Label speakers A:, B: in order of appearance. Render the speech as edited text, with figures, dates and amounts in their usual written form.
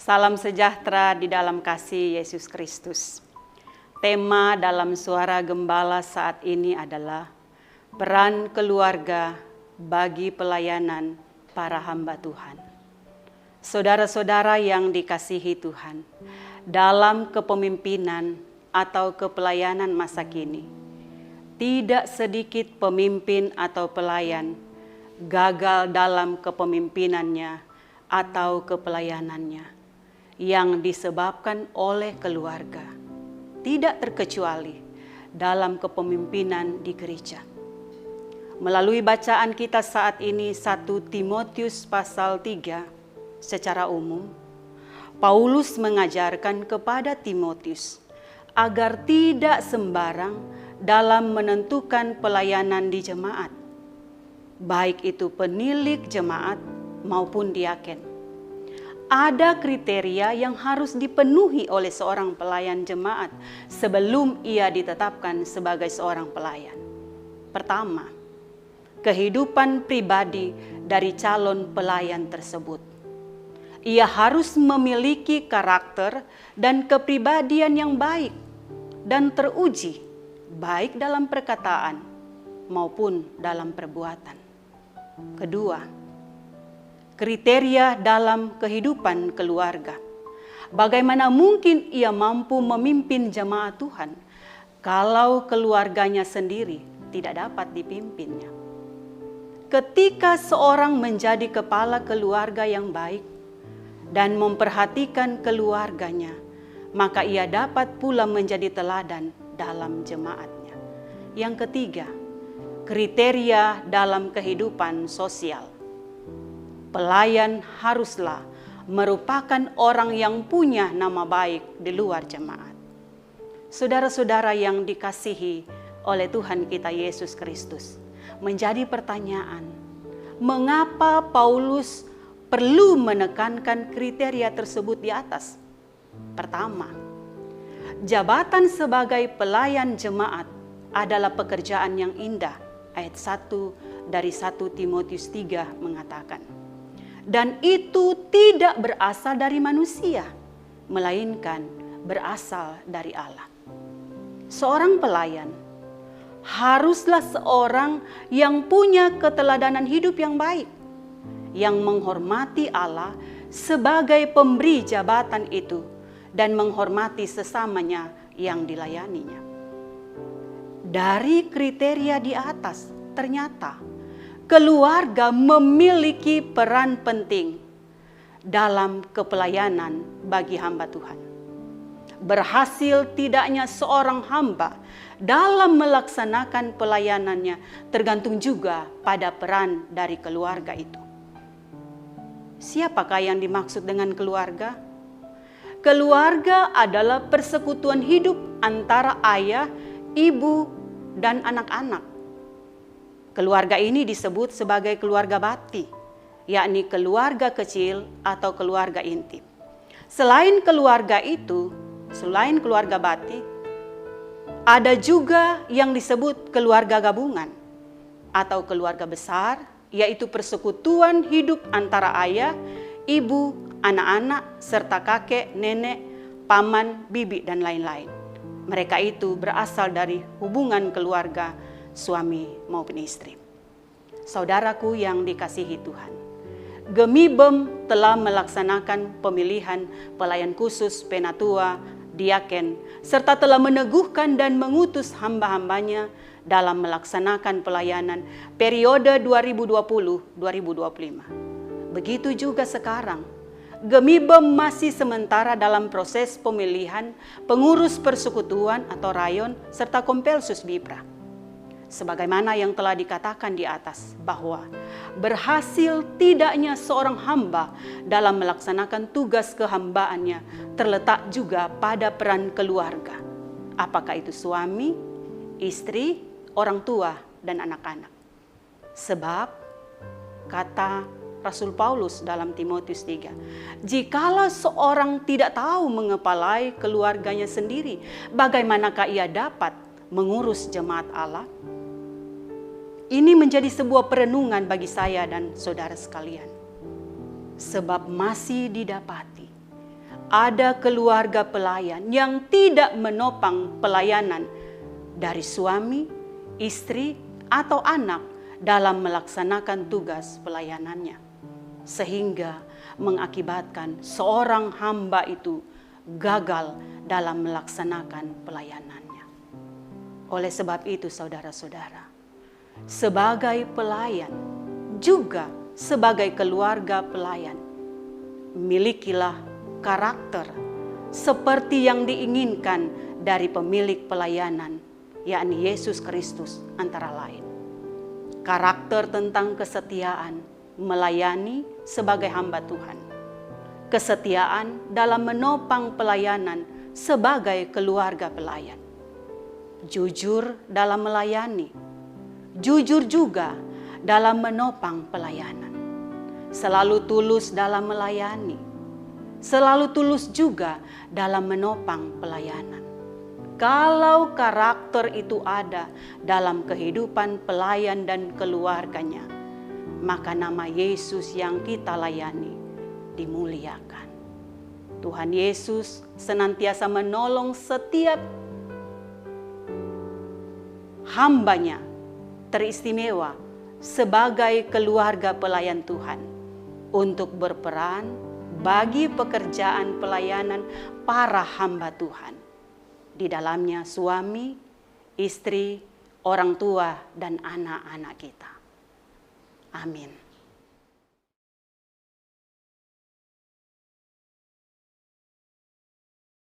A: Salam sejahtera di dalam kasih Yesus Kristus. Tema dalam suara gembala saat ini adalah peran keluarga bagi pelayanan para hamba Tuhan. Saudara-saudara yang dikasihi Tuhan, dalam kepemimpinan atau kepelayanan masa kini, tidak sedikit pemimpin atau pelayan gagal dalam kepemimpinannya atau kepelayanannya yang disebabkan oleh keluarga, tidak terkecuali dalam kepemimpinan di gereja. Melalui bacaan kita saat ini 1 Timotius pasal 3 secara umum, Paulus mengajarkan kepada Timotius agar tidak sembarang dalam menentukan pelayanan di jemaat, baik itu penilik jemaat maupun diaken. Ada kriteria yang harus dipenuhi oleh seorang pelayan jemaat sebelum ia ditetapkan sebagai seorang pelayan. Pertama, kehidupan pribadi dari calon pelayan tersebut. Ia harus memiliki karakter dan kepribadian yang baik dan teruji, baik dalam perkataan maupun dalam perbuatan. Kedua, kriteria dalam kehidupan keluarga. Bagaimana mungkin ia mampu memimpin jemaat Tuhan kalau keluarganya sendiri tidak dapat dipimpinnya? Ketika seorang menjadi kepala keluarga yang baik dan memperhatikan keluarganya, maka ia dapat pula menjadi teladan dalam jemaatnya. Yang ketiga, kriteria dalam kehidupan sosial. Pelayan haruslah merupakan orang yang punya nama baik di luar jemaat. Saudara-saudara yang dikasihi oleh Tuhan kita Yesus Kristus, menjadi pertanyaan, mengapa Paulus perlu menekankan kriteria tersebut di atas? Pertama, jabatan sebagai pelayan jemaat adalah pekerjaan yang indah. Ayat 1 dari 1 Timotius 3 mengatakan, dan itu tidak berasal dari manusia, melainkan berasal dari Allah. Seorang pelayan haruslah seorang yang punya keteladanan hidup yang baik, yang menghormati Allah sebagai pemberi jabatan itu dan menghormati sesamanya yang dilayaninya. Dari kriteria di atas, ternyata keluarga memiliki peran penting dalam kepelayanan bagi hamba Tuhan. Berhasil tidaknya seorang hamba dalam melaksanakan pelayanannya tergantung juga pada peran dari keluarga itu. Siapakah yang dimaksud dengan keluarga? Keluarga adalah persekutuan hidup antara ayah, ibu, dan anak-anak. Keluarga ini disebut sebagai keluarga bati, yakni keluarga kecil atau keluarga intim. Selain keluarga itu, selain keluarga bati, ada juga yang disebut keluarga gabungan atau keluarga besar, yaitu persekutuan hidup antara ayah, ibu, anak-anak, serta kakek, nenek, paman, bibi, dan lain-lain. Mereka itu berasal dari hubungan keluarga suami maupun istri. Saudaraku yang dikasihi Tuhan, Gemibem telah melaksanakan pemilihan pelayan khusus, penatua, diaken, serta telah meneguhkan dan mengutus hamba-hambanya dalam melaksanakan pelayanan periode 2020-2025. Begitu juga sekarang, Gemibem masih sementara dalam proses pemilihan pengurus persekutuan atau rayon serta kompelsus Bipra. Sebagaimana yang telah dikatakan di atas, bahwa berhasil tidaknya seorang hamba dalam melaksanakan tugas kehambaannya terletak juga pada peran keluarga. Apakah itu suami, istri, orang tua, dan anak-anak. Sebab, kata Rasul Paulus dalam Timotius 3, jikalau seorang tidak tahu mengepalai keluarganya sendiri, bagaimanakah ia dapat mengurus jemaat Allah? Ini menjadi sebuah perenungan bagi saya dan saudara sekalian. Sebab masih didapati ada keluarga pelayan yang tidak menopang pelayanan dari suami, istri, atau anak dalam melaksanakan tugas pelayanannya, sehingga mengakibatkan seorang hamba itu gagal dalam melaksanakan pelayanannya. Oleh sebab itu, saudara-saudara, sebagai pelayan, juga sebagai keluarga pelayan, milikilah karakter seperti yang diinginkan dari pemilik pelayanan, yakni Yesus Kristus antara lain. Karakter tentang kesetiaan melayani sebagai hamba Tuhan, kesetiaan dalam menopang pelayanan sebagai keluarga pelayan, jujur dalam melayani, jujur juga dalam menopang pelayanan, selalu tulus dalam melayani, selalu tulus juga dalam menopang pelayanan. Kalau karakter itu ada dalam kehidupan pelayan dan keluarganya, maka nama Yesus yang kita layani dimuliakan. Tuhan Yesus senantiasa menolong setiap hambanya teristimewa sebagai keluarga pelayan Tuhan untuk berperan bagi pekerjaan pelayanan para hamba Tuhan. Di dalamnya suami, istri, orang tua, dan anak-anak kita. Amin.